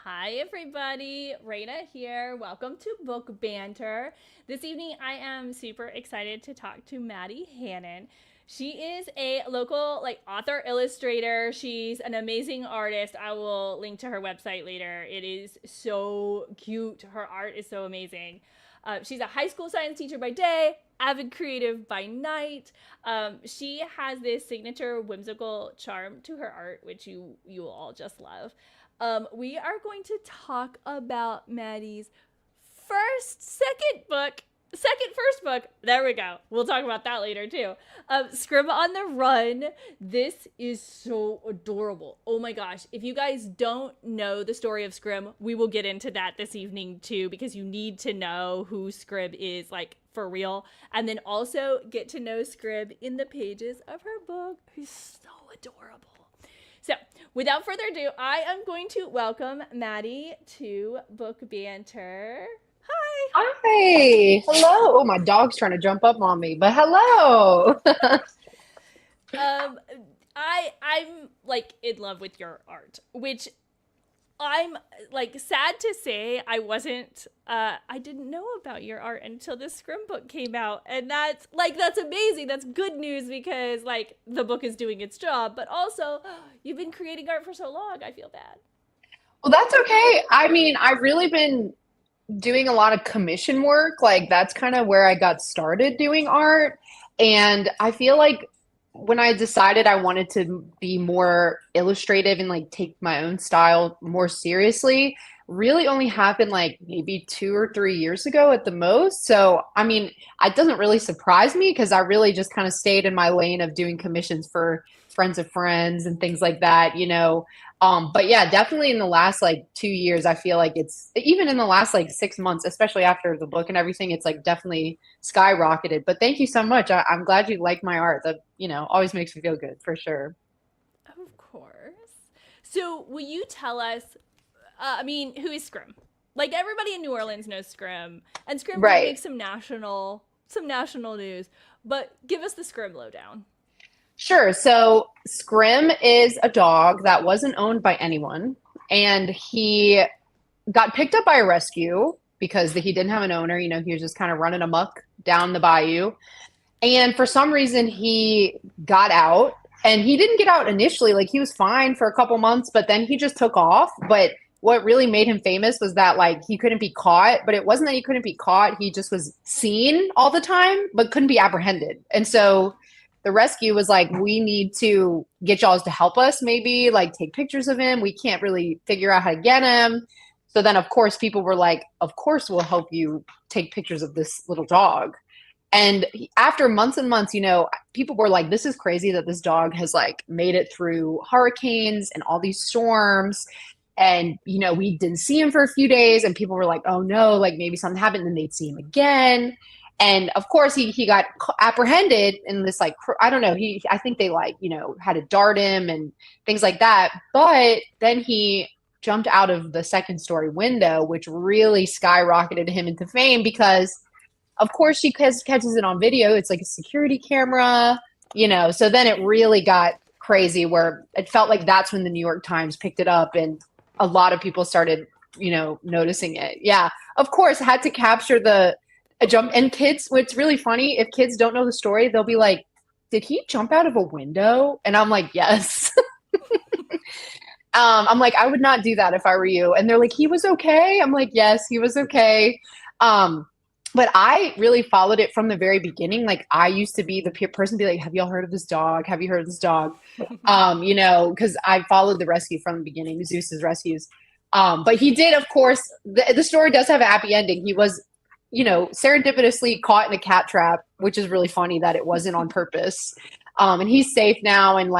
Hi, everybody. Raina here. Welcome to Book Banter. This evening, I am super excited to talk to Madi Hannan. She is a local author illustrator. She's an amazing artist. I will link to her website later. It is so cute. Her art is so amazing. She's a high school science teacher by day, avid creative by night. She has this signature whimsical charm to her art, which you will all just love. We are going to talk about Maddie's first book. There we go. We'll talk about that later too. Scrim on the Run. This is so adorable. Oh my gosh. If you guys don't know the story of Scrim, we will get into that this evening too, because you need to know who Scrim is, for real. And then also get to know Scrim in the pages of her book, who's so adorable. So, without further ado, I am going to welcome Madi to Book Banter. Hi. Hi. Hello. Oh, my dog's trying to jump up on me, but hello. Um, I'm in love with your art, which I'm sad to say I didn't know about your art until this Scrim book came out, and that's amazing. That's good news because the book is doing its job, but also you've been creating art for so long. I feel bad. Well, that's okay. I mean, I've really been doing a lot of commission work. Like, that's kind of where I got started doing art. And I feel like when I decided I wanted to be more illustrative and take my own style more seriously, really only happened maybe 2 or 3 years ago at the most. So, I mean, it doesn't really surprise me because I really just kind of stayed in my lane of doing commissions for friends of friends and things like that. But yeah, definitely in the last 2 years, I feel like it's even in the last 6 months, especially after the book and everything, it's definitely skyrocketed. But thank you so much. I'm glad you like my art. That always makes me feel good for sure. Of course. So, will you tell us? Who is Scrim? Everybody in New Orleans knows Scrim, and Scrim did Right. make some national news. But give us the Scrim lowdown. Sure. So Scrim is a dog that wasn't owned by anyone, and he got picked up by a rescue because he didn't have an owner. He was just kind of running amok down the bayou. And for some reason, he got out, and he didn't get out initially. He was fine for a couple months, but then he just took off. But what really made him famous was that he couldn't be caught, but it wasn't that he couldn't be caught. He just was seen all the time, but couldn't be apprehended. And so the rescue was like, we need to get y'all to help us, maybe take pictures of him. We can't really figure out how to get him. So then, of course, people were like, of course, we'll help you take pictures of this little dog. And after months and months, people were like, this is crazy that this dog has made it through hurricanes and all these storms. And, we didn't see him for a few days, and people were like, oh no, maybe something happened, and they'd see him again. And of course, he got apprehended in this, I don't know, I think they had to dart him and things like that. But then he jumped out of the second story window, which really skyrocketed him into fame because of course she catches it on video. It's like a security camera. So then it really got crazy where it felt like that's when the New York Times picked it up and a lot of people started, noticing it. Yeah, of course, had to capture the a jump. And kids, what's really funny, if kids don't know the story, they'll be like, did he jump out of a window? And I'm like, yes. I'm like, I would not do that if I were you. And they're like, he was okay. I'm like, yes, he was okay. Um, but I really followed it from the very beginning. I used to be the person be like, have y'all heard of this dog? Have you heard of this dog? Because I followed the rescue from the beginning, Zeus's rescues. But he did, of course, the story does have a happy ending. He was, serendipitously caught in a cat trap, which is really funny that it wasn't on purpose. And he's safe now. And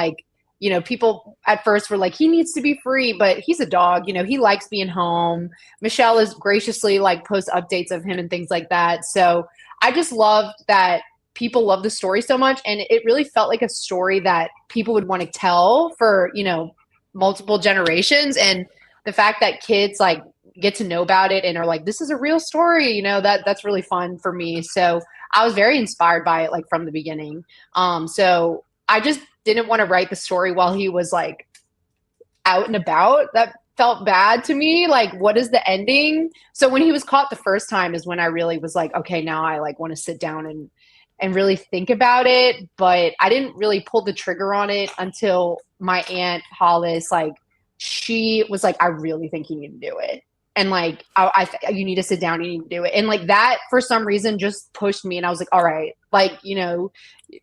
people at first were like, he needs to be free, but he's a dog. He likes being home. Michelle is graciously post updates of him and things like that. So I just loved that people love the story so much. And it really felt like a story that people would want to tell for, multiple generations. And the fact that kids get to know about it and are like, this is a real story, that's really fun for me. So I was very inspired by it from the beginning. So I just didn't want to write the story while he was out and about. That felt bad to me. Like, what is the ending? So when he was caught the first time is when I really was like, okay, now I like want to sit down and really think about it. But I didn't really pull the trigger on it until my aunt Hollis, like, she was like, I really think you need to do it. And like, you need to sit down, you need to do it. And like that, for some reason, just pushed me. And I was like, all right, like, you know,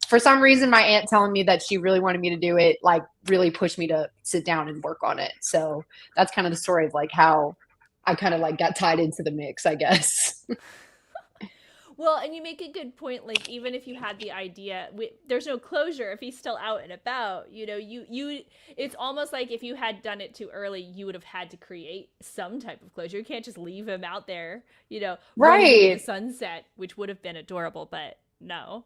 for some reason, my aunt telling me that she really wanted me to do it, like, really pushed me to sit down and work on it. So that's kind of the story of like how I kind of like got tied into the mix, I guess. Well, and you make a good point. Like, even if you had the idea, there's no closure. If he's still out and about, you know, it's almost like if you had done it too early, you would have had to create some type of closure. You can't just leave him out there, you know, running into the Right. sunset, which would have been adorable, but no.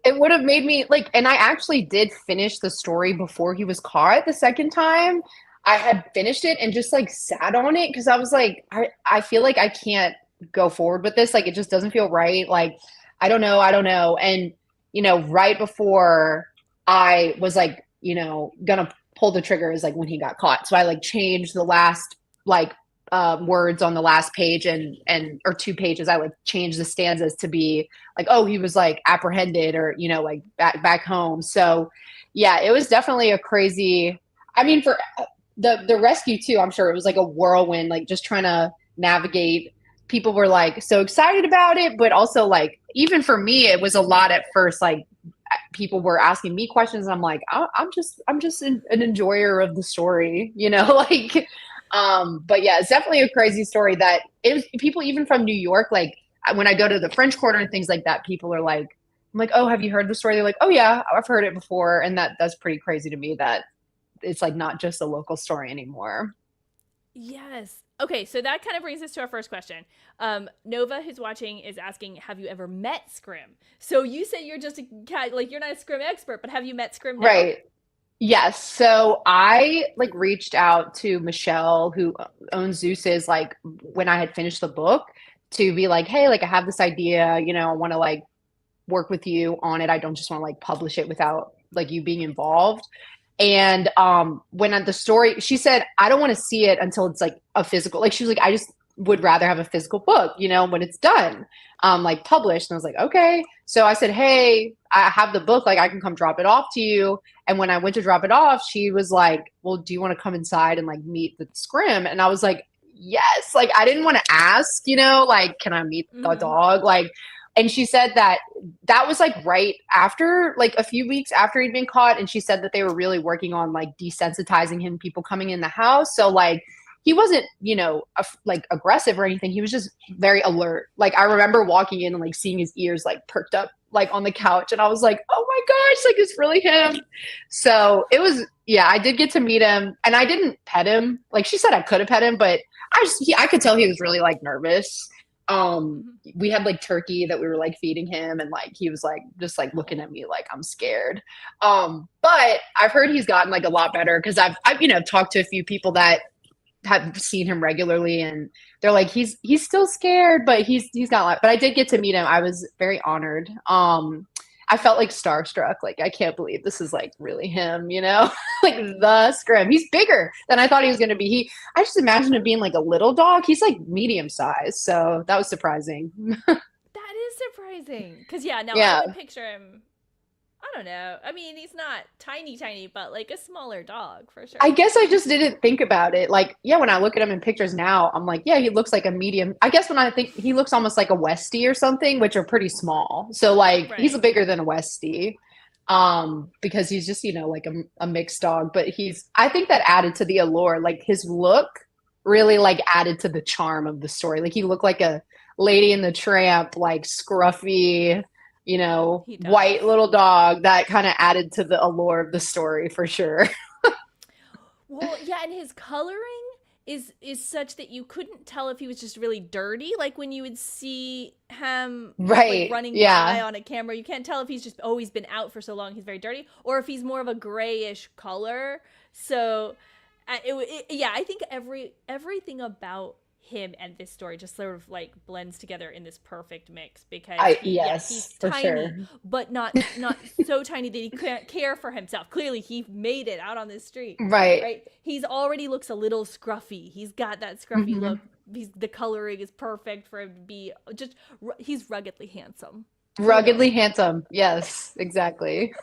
It would have made me like, and I actually did finish the story before he was caught the second time. I had finished it and just like sat on it because I was like, I feel like I can't go forward with this. Like, it just doesn't feel right. Like, I don't know. And, you know, right before I was like, you know, gonna pull the trigger is like when he got caught. So I like changed the last like words on the last page and or two pages. I would change the stanzas to be like, oh, he was like apprehended or, you know, like back home. So yeah, it was definitely a crazy, I mean, for the rescue too, I'm sure it was like a whirlwind, like just trying to navigate. People were like so excited about it, but also like, even for me, it was a lot at first. Like, people were asking me questions. And I'm like, I'm just an enjoyer of the story, you know, like, but yeah, it's definitely a crazy story that it was people even from New York. Like, when I go to the French Quarter and things like that, people are like, I'm like, oh, have you heard the story? They're like, oh yeah, I've heard it before. And that's pretty crazy to me that it's like not just a local story anymore. Yes. Okay, so that kind of brings us to our first question. Nova, who's watching, is asking, "Have you ever met Scrim?" So you say you're just a cat, like you're not a Scrim expert, but have you met Scrim now? Right. Yes. So I like reached out to Michelle, who owns Zeus's, like when I had finished the book, to be like, hey, like I have this idea, you know, I want to like work with you on it. I don't just want to like publish it without like you being involved. And when the story, she said, I don't want to see it until it's like a physical, like she was like, I just would rather have a physical book, you know, when it's done, like published. And I was like, okay. So I said, hey, I have the book, like I can come drop it off to you. And when I went to drop it off, she was like, well, do you want to come inside and like meet the scrim? And I was like, yes. Like, I didn't want to ask, you know, like, can I meet the Mm-hmm. dog? Like, and she said that that was like right after, like a few weeks after he'd been caught. And she said that they were really working on like desensitizing him, people coming in the house. So like, he wasn't, you know, like aggressive or anything. He was just very alert. Like, I remember walking in and like seeing his ears like perked up like on the couch. And I was like, oh my gosh, like it's really him. So it was, yeah, I did get to meet him and I didn't pet him. Like she said I could have pet him, but I could tell he was really like nervous. Mm-hmm. We had like turkey that we were like feeding him and like he was like just like looking Oh. at me like I'm scared. But I've heard he's gotten like a lot better because I've you know talked to a few people that have seen him regularly and they're like he's still scared but he's got a lot. But I did get to meet him. I was very honored. I felt like starstruck. Like, I can't believe this is like really him, you know, like the scrim. He's bigger than I thought he was going to be. I just imagined him being like a little dog. He's like medium size. So that was surprising. That is surprising. Because, yeah, no, I Yeah. would picture him, I don't know. I mean, he's not tiny, tiny, but like a smaller dog for I sure. guess I just didn't think about it. Like, yeah, when I look at him in pictures now, I'm like, yeah, he looks like a medium. I guess when I think he looks almost like a Westie or something, which are pretty small. So like he's Right. bigger than a Westie. Because he's just, you know, like a mixed dog. But I think that added to the allure. Like his look really like added to the charm of the story. Like he looked like a Lady in the Tramp, like scruffy, you know, He white does. little dog that kind of added to the allure of the story for sure. Well, yeah, and his coloring is such that you couldn't tell if he was just really dirty. Like when you would see him like Right. running by Yeah. on a camera, you can't tell if he's just always been out for so long he's very dirty, or if he's more of a grayish color. So, yeah, I think everything about him and this story just sort of like blends together in this perfect mix because he's Yes, for tiny, sure. but not so tiny that he can't care for himself. Clearly he made it out on this street, Right. right? He's already looks a little scruffy. He's got that scruffy Hmm. look. The coloring is perfect for him to be just he's ruggedly handsome. Ruggedly Clearly. handsome. Yes, exactly.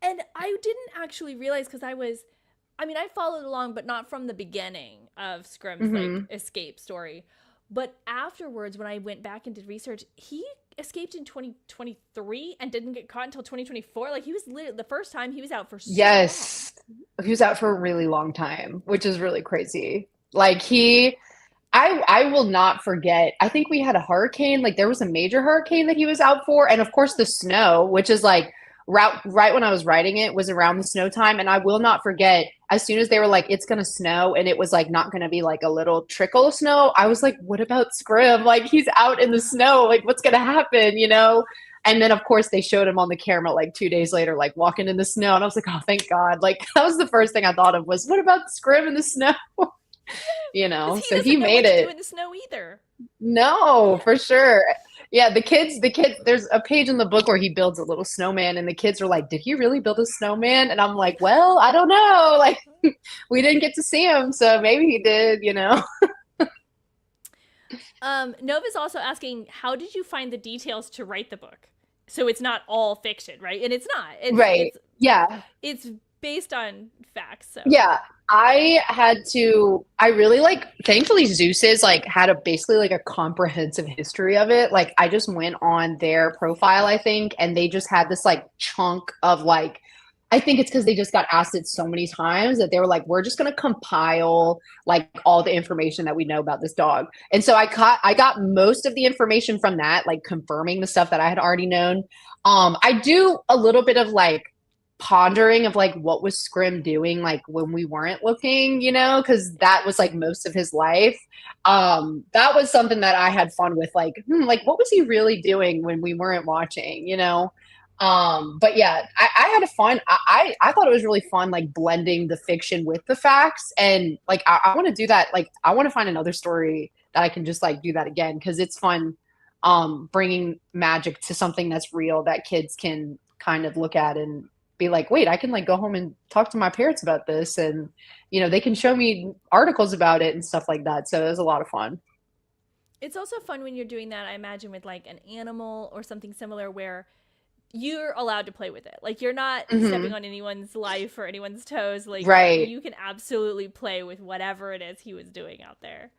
And I didn't actually realize because I followed along, but not from the beginning of Scrim's like Hmm. escape story. But afterwards, when I went back and did research, he escaped in 2023 and didn't get caught until 2024. Like he was the first time he was out for so long. Yes. He was out for a really long time, which is really crazy. Like I will not forget. I think we had a hurricane, like there was a major hurricane that he was out for, and of course the snow, which is like right when I was writing it was around the snow time, and I will not forget as soon as they were like it's gonna snow and it was like not gonna be like a little trickle of snow. I was like, what about Scrim? Like he's out in the snow. Like what's gonna happen, you know? And then of course they showed him on the camera like 2 days later, like walking in the snow, and I was like, oh, thank God. Like that was the first thing I thought of was what about Scrim in the snow? You Because know, he so he doesn't know made what to do it. in the snow either. No, Yeah. for sure. Yeah, the kids, there's a page in the book where he builds a little snowman, and the kids are like, did he really build a snowman? And I'm like, well, I don't know. Like, we didn't get to see him, so maybe he did, you know? Nova's also asking, how did you find the details to write the book? So it's not all fiction, right? And it's not. Right. Yeah. It's based on facts. So Yeah. I really like, thankfully, Zeus's like had a basically like a comprehensive history of it. Like, I just went on their profile, I think, and they just had this like chunk of like, I think it's because they just got asked it so many times that they were like, we're just going to compile like all the information that we know about this dog. And so I got most of the information from that, like confirming the stuff that I had already known. I do a little bit of like pondering of like what was Scrim doing like when we weren't looking, you know, because that was like most of his life. That was something that I had fun with, like, like what was he really doing when we weren't watching, you know? But yeah, I had a fun. I thought it was really fun, like blending the fiction with the facts, and like I want to do that. Like I want to find another story that I can just like do that again because it's fun. Bringing magic to something that's real that kids can kind of look at and be like, wait, I can like go home and talk to my parents about this, and you know they can show me articles about it and stuff like that. So it was a lot of fun. it's also fun when you're doing that, I imagine, with like an animal or something similar where you're allowed to play with it. Like you're not stepping Hmm. on anyone's life or anyone's toes. Like Right. you can absolutely play with whatever it is he was doing out there.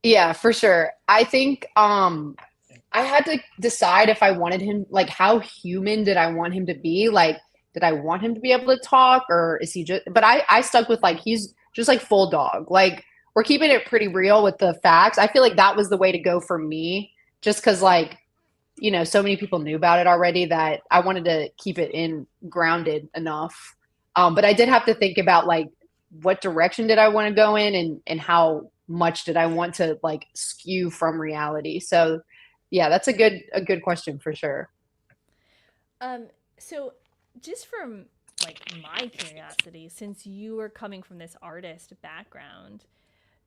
Yeah, for sure. I think I had to decide if I wanted him, like, how human did I want him to be? Like, did I want him to be able to talk, or is he just, but I stuck with, like, he's just like full dog. Like, we're keeping it pretty real with the facts. I feel like that was the way to go for me, just because, like, you know, so many people knew about it already that I wanted to keep it in grounded enough. But I did have to think about, like, what direction did I want to go in, and how much did I want to, like, skew from reality. So, yeah, that's a good question for sure. Um, so just from like my curiosity, since you were coming from this artist background,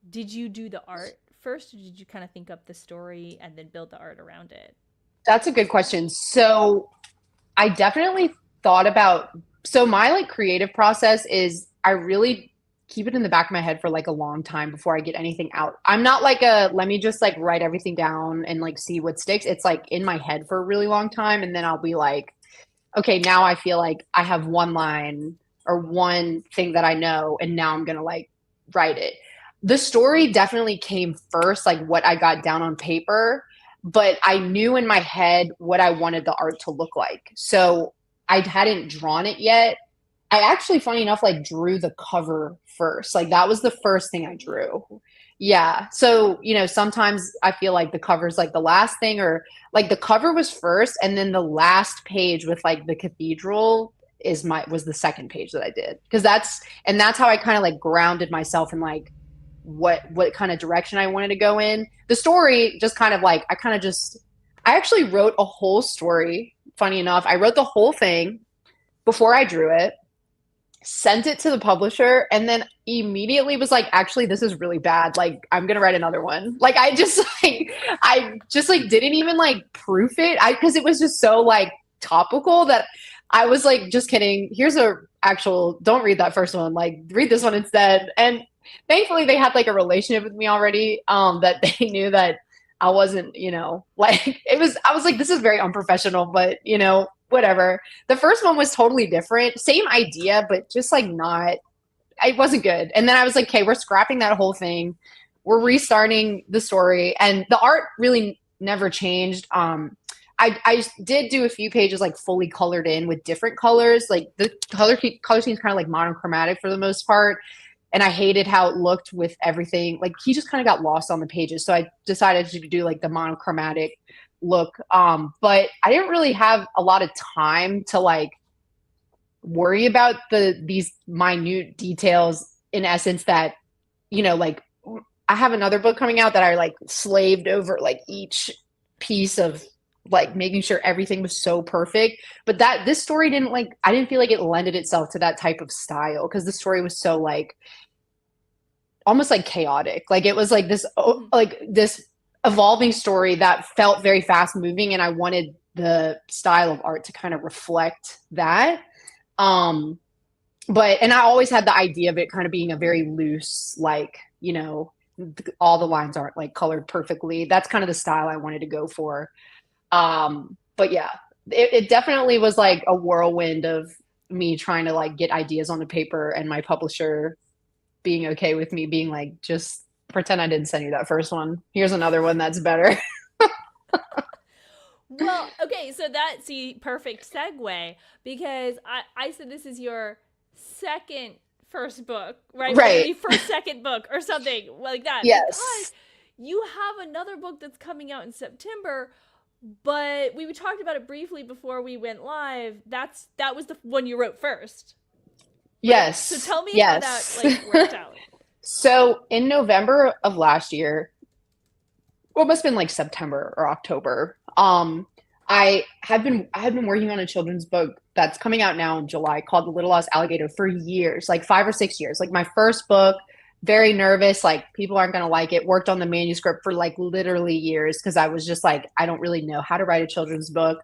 did you do the art first, or did you kind of think up the story and then build the art around it? That's a good question. So I definitely thought about, so my like creative process is I really keep it in the back of my head for like a long time before I get anything out. I'm not like a let me just like write everything down and like see what sticks. It's like in my head for a really long time, and then I'll be like, okay, now I feel like I have one line or one thing that I know, and now I'm gonna like write it. The story definitely came first, like what I got down on paper, but I knew in my head what I wanted the art to look like. So I hadn't drawn it yet. I actually, funny enough, like drew the cover first. Like that was the first thing I Oh, drew. Yeah. So, you know, sometimes I feel like the cover's like the last thing, or like the cover was first, and then the last page with like the cathedral was the second page that I did. Because that's how I kind of like grounded myself in like what kind of direction I wanted to go in. The story just kind of like I actually wrote a whole story. Funny enough, I wrote the whole thing before I drew it. sent it to the publisher, and then immediately was like, actually, this is really bad. Like, I'm gonna write another one. Like, I just like didn't even like proof it. Because it was just so like topical that I was like, just kidding. Here's a actual, don't read that first one. Like, read this one instead. And thankfully they had like a relationship with me already, that they knew that I wasn't, like I was like, this is very unprofessional, but whatever. The first one was totally different. Same idea, but just like not, it wasn't good. And then I was like, okay, we're scrapping that whole thing. We're restarting the story. And the art really never changed. I did do a few pages like fully colored in with different colors. Like the color scheme is kind of like monochromatic for the most part. And I hated how it looked with everything. Like he just kind of got lost on the pages. So I decided to do like the monochromatic look. But I didn't really have a lot of time to like worry about these minute details, in essence, that, like I have another book coming out that I like slaved over like each piece of like making sure everything was so perfect. But this story didn't like, I didn't feel like it lended itself to that type of style, because the story was so like almost like chaotic. Like it was like this evolving story that felt very fast moving, and I wanted the style of art to kind of reflect that. And I always had the idea of it kind of being a very loose, like, all the lines aren't like colored perfectly. That's kind of the style I wanted to go for. But yeah, it definitely was like a whirlwind of me trying to like get ideas on the paper, and my publisher being okay with me being like, just pretend I didn't send you that first one. Here's another one that's better. Well, okay, so perfect segue, because I said this is your second first book, right? Right. Maybe first second book or something like that. Yes. Because you have another book that's coming out in September, but we talked about it briefly before we went live. That was the one you wrote first. Right? Yes. So tell me how that like worked out. So in November of last year, well, it must have been like September or October. I had been working on a children's book that's coming out now in July called The Little Lost Alligator for years, like 5 or 6 years. Like my first book, very nervous, like people aren't going to like it. Worked on the manuscript for like literally years, because I was just like, I don't really know how to write a children's book.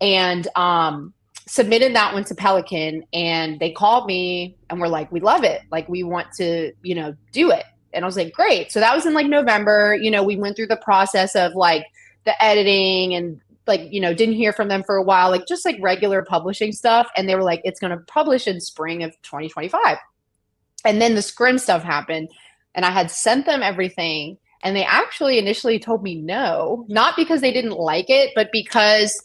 And submitted that one to Pelican, and they called me and were like, we love it. Like we want to, do it. And I was like, great. So that was in like November. We went through the process of like the editing and like, didn't hear from them for a while, like just like regular publishing stuff. And they were like, it's going to publish in spring of 2025. And then the Scrim stuff happened, and I had sent them everything. And they actually initially told me no, not because they didn't like it, but because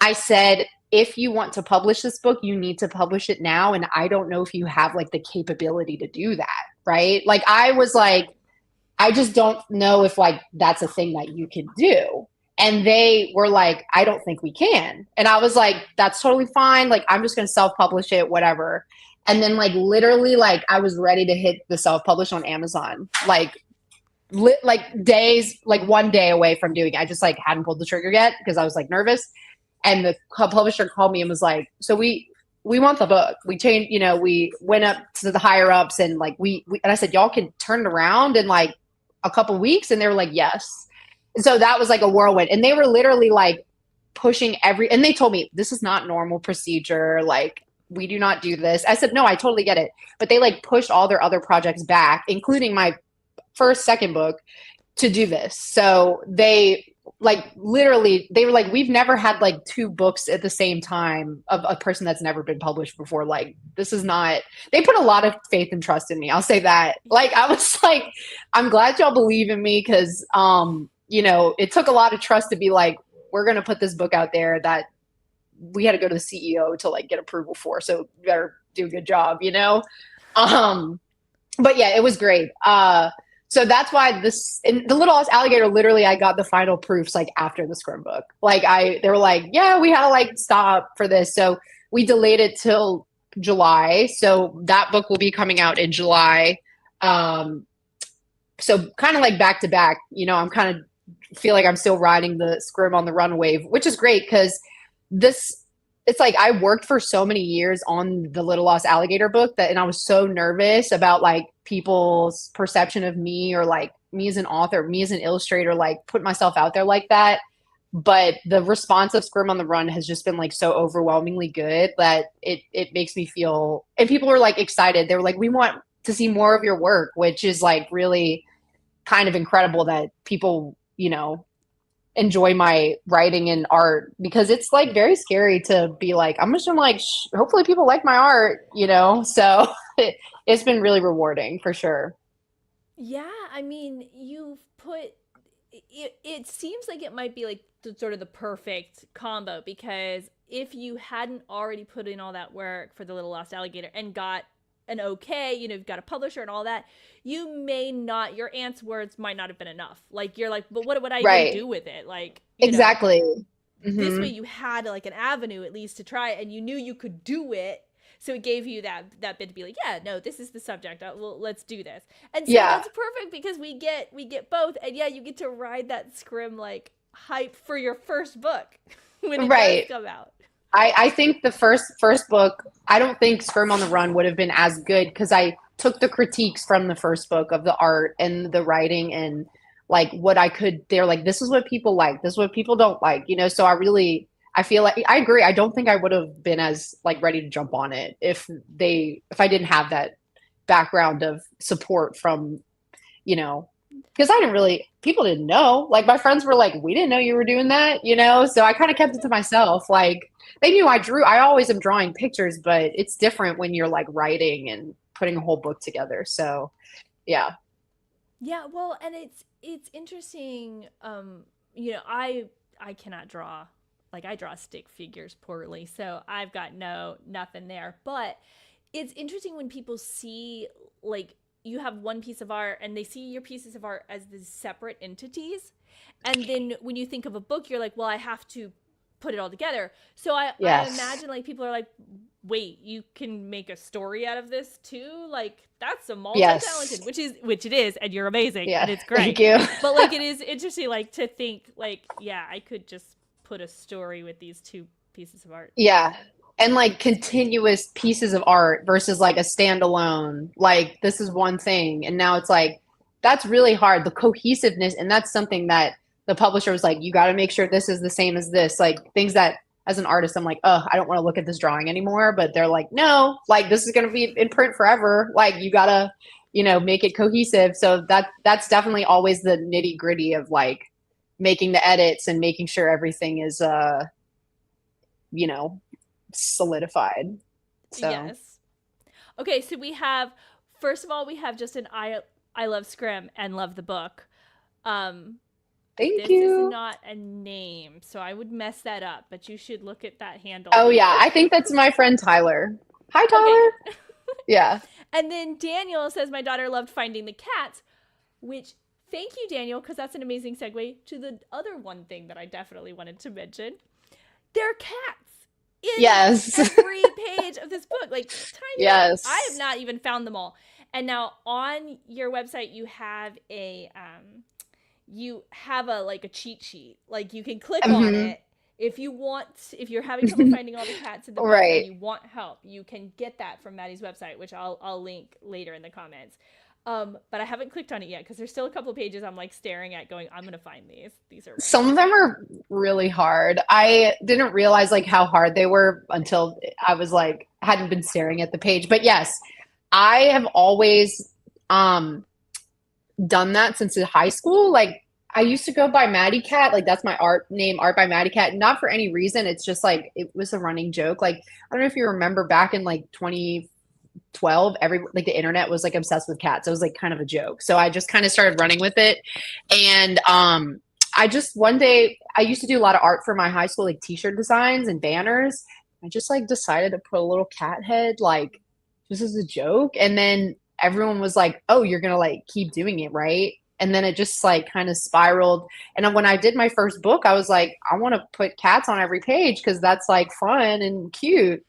I said, if you want to publish this book, you need to publish it now. And I don't know if you have like the capability to do that. Right. Like I was like, I just don't know if like that's a thing that you can do. And they were like, I don't think we can. And I was like, that's totally fine. Like, I'm just going to self-publish it, whatever. And then like literally like I was ready to hit the self-publish on Amazon, like days, like one day away from doing it. I just like hadn't pulled the trigger yet because I was like nervous. And the publisher called me and was like, so we want the book. We changed, we went up to the higher ups, and like we and I said, y'all can turn it around in like a couple weeks. And they were like, yes. And so that was like a whirlwind. And they were literally like pushing and they told me, this is not normal procedure. Like, we do not do this. I said, no, I totally get it. But they like pushed all their other projects back, including my second book, to do this. So they like literally, they were like, we've never had like 2 books at the same time of a person that's never been published before. Like, this is not, they put a lot of faith and trust in me. I'll say that. Like, I was like, I'm glad y'all believe in me, because, it took a lot of trust to be like, we're going to put this book out there that we had to go to the CEO to like get approval for. So you better do a good job, But yeah, it was great. So that's why in The Little Lost Alligator, literally I got the final proofs like after the Scrim book. Like they were like, yeah, we had to like stop for this. So we delayed it till July. So that book will be coming out in July. So kind of like back to back, I'm kind of feel like I'm still riding the Scrim on the run wave, which is great, because this it's like I worked for so many years on the Little Lost Alligator book and I was so nervous about like people's perception of me or like me as an author, me as an illustrator, like put myself out there like that. But the response of Scrim on the Run has just been like so overwhelmingly good that it makes me feel, and people are like excited. They were like, we want to see more of your work, which is like really kind of incredible that people, enjoy my writing and art, because it's like very scary to be like, I'm just gonna like hopefully people like my art, so it's been really rewarding for sure. Yeah, I mean, you've put it seems like it might be like sort of the perfect combo, because if you hadn't already put in all that work for the Little Lost Alligator and got an okay, you've got a publisher and all that, you may not, your aunt's words might not have been enough. Like, you're like, but what would I even do with it? Like, exactly. This way you had like an avenue at least to try it, and you knew you could do it. So it gave you that bit to be like, yeah, no, this is the subject. Well, let's do this. And so that's perfect, because we get both. And yeah, you get to ride that Scrim like hype for your first book when it does come out. I think the first book, I don't think Scrim on the Run would have been as good, because I took the critiques from the first book of the art and the writing and like what they're like, this is what people like, this is what people don't like, so I feel like I agree. I don't think I would have been as like ready to jump on it if I didn't have that background of support from, because people didn't know. Like my friends were like, we didn't know you were doing that, so I kind of kept it to myself. Like they knew I drew. I always am drawing pictures, but it's different when you're like writing and putting a whole book together. So yeah. Yeah, well, and it's interesting. I cannot draw. Like, I draw stick figures poorly, so I've got nothing there. But it's interesting when people see, like, you have one piece of art and they see your pieces of art as these separate entities. And then when you think of a book, you're like, well, I have to put it all together. So I imagine, like, people are like, wait, you can make a story out of this too? Like, that's a multi-talented, which it is, and you're amazing, and it's great. Thank you. But, like, it is interesting, like, to think, like, yeah, I could just put a story with these two pieces of art. Yeah. And like continuous pieces of art versus like a standalone, like this is one thing. And now it's like, that's really hard. The cohesiveness. And that's something that the publisher was like, you got to make sure this is the same as this, like things that as an artist, I'm like, oh, I don't want to look at this drawing anymore. But they're like, no, like this is going to be in print forever. Like you got to, make it cohesive. So that's definitely always the nitty gritty of like making the edits and making sure everything is, solidified. So. Yes. Okay, so first of all, we have just an I love Scrim and love the book. Thank you. This is not a name, so I would mess that up, but you should look at that handle. Oh yeah, I think that's my friend Tyler. Hi Tyler. Okay. Yeah. And then Daniel says, my daughter loved finding the cats, which thank you, Daniel, because that's an amazing segue to the other one thing that I definitely wanted to mention. There are cats in every page of this book. Like, tiny. Yes. I have not even found them all. And now on your website, you have a cheat sheet. Like, you can click on it. If you're having trouble finding all the cats in the book and you want help, you can get that from Maddie's website, which I'll link later in the comments. But I haven't clicked on it yet because there's still a couple of pages I'm like staring at going, I'm going to find these. These are some of them are really hard. I didn't realize like how hard they were until I was like, hadn't been staring at the page. But yes, I have always done that since high school. Like I used to go by Madicat. Like that's my art name, Art by Madicat. Not for any reason. It's just like, it was a running joke. Like, I don't know if you remember back in like 2012, the internet was like obsessed with cats. It was like kind of a joke. So I just kind of started running with it. And I just one day, I used to do a lot of art for my high school, like t-shirt designs and banners. I just like decided to put a little cat head, like this is a joke. And then everyone was like, oh, you're going to like keep doing it, right? And then it just like kind of spiraled. And when I did my first book, I was like, I want to put cats on every page because that's like fun and cute.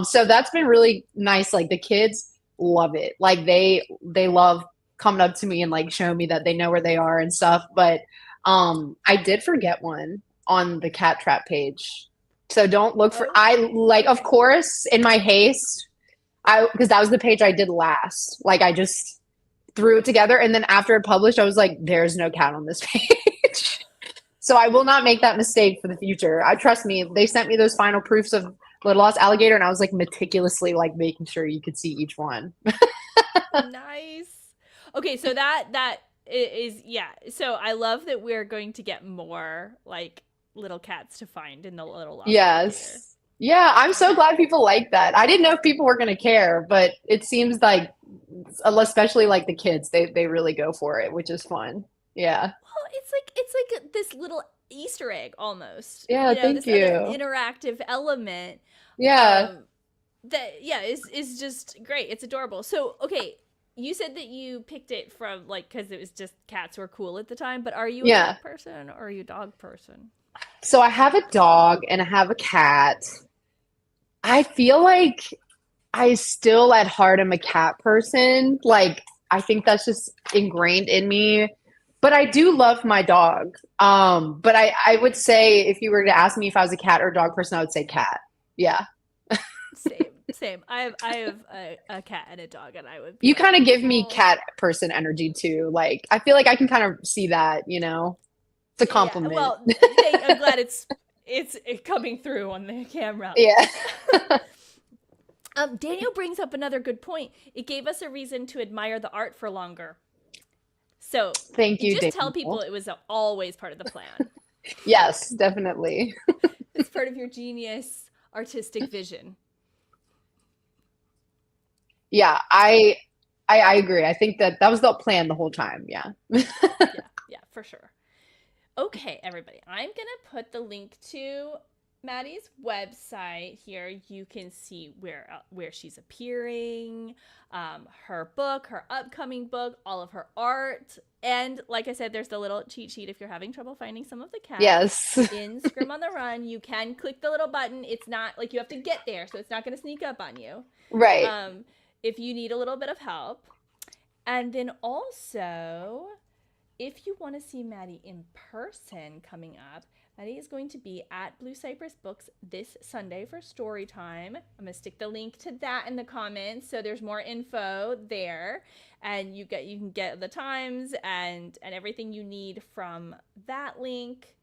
So that's been really nice. Like the kids love it. Like they love coming up to me and like showing me that they know where they are and stuff. But I did forget one on the cat trap page. So don't look for, I Okay. like, of Okay. course, in my haste, because that was the page I did last. Like I just threw it together. And then after it published, I was like, there's no cat on this page. So I will not make that mistake for the future. I trust me. They sent me those final proofs of Little Lost Alligator, and I was like meticulously like making sure you could see each one. Nice. Okay, so that is yeah. So I love that we're going to get more like little cats to find in the Little Lost Alligator. Yes. Yeah, I'm so Yeah. glad people like that. I didn't know if people were going to care, but it seems like, especially like the kids, they really go for it, which is fun. Yeah. Well, it's like this little Easter egg almost. Yeah, thank This other you. interactive element Yeah. um that yeah is just great. It's adorable. So, okay, you said that you picked it from like cuz it was just cats were cool at the time, but are you a Yeah. cat person or are you a dog person? So I have a dog and I have a cat. I feel like I still at heart am a cat person. Like I think that's just ingrained in me. But I do love my dog. But I would say if you were to ask me if I was a cat or dog person, I would say cat. Yeah. Same, same. I have a cat and a dog, and I would be You like, kind of give me oh, cat person energy too. Like I feel like I can kind of see that, It's a yeah. compliment. Well, I'm glad it's coming through on the camera. Yeah. Daniel brings up another good point. It gave us a reason to admire the art for longer. So Thank you you, just tell people Daniel. it was always part of the plan. Yes, definitely. It's part of your genius artistic vision. Yeah, I agree. I think that was the plan the whole time. Yeah. Yeah, yeah, for sure. Okay, everybody, I'm gonna put the link to Maddie's website here. You can see where she's appearing, her book, her upcoming book, all of her art, and like I said, there's the little cheat sheet if you're having trouble finding some of the cats Yes. in Scrim on the Run. You can click the little button. It's not like you have to get there, so it's not gonna sneak up on you. Right. Um, if you need a little bit of help, and then also if you want to see Maddie in person coming up, Maddie is going to be at Blue Cypress Books this Sunday for story time. I'm going to stick the link to that in the comments so there's more info there, and you can get the times and everything you need from that link.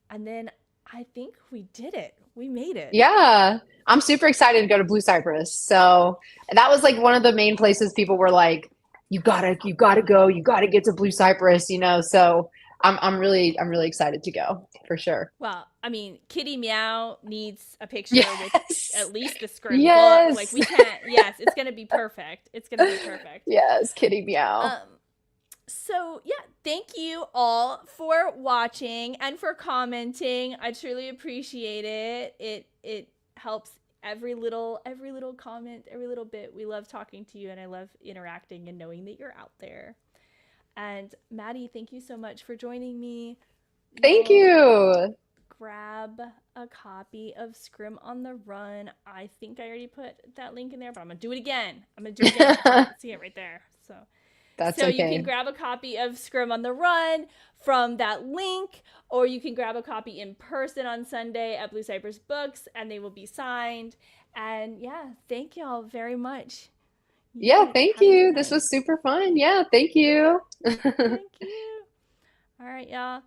And then I think we did it. We made it. Yeah. I'm super excited to go to Blue Cypress. So that was like one of the main places people were like, you gotta go, you gotta get to Blue Cypress. So I'm really excited to go for sure. Well, I mean, Kitty Meow needs a picture with Yes. at least the Scrim book. Like Yes. we can't. Yes, it's gonna be perfect. It's gonna be perfect. Yes, kitty meow. Um. So yeah, thank you all for watching and for commenting. I truly appreciate it. It helps every little comment, every little bit. We love talking to you, and I love interacting and knowing that you're out there. And Maddie, thank you so much for joining me. Thank Y'all you. grab a copy of Scrim on the Run. I think I already put that link in there, but I'm gonna do it again. I'm gonna do it again. You can see it right there. So, That's so you can okay. grab a copy of Scrim on the Run from that link, or you can grab a copy in person on Sunday at Blue Cypress Books, and they will be signed. And yeah, thank y'all very much. Yeah, You thank have a good you. This night. was super fun. Yeah, thank you. Thank you. All right, y'all.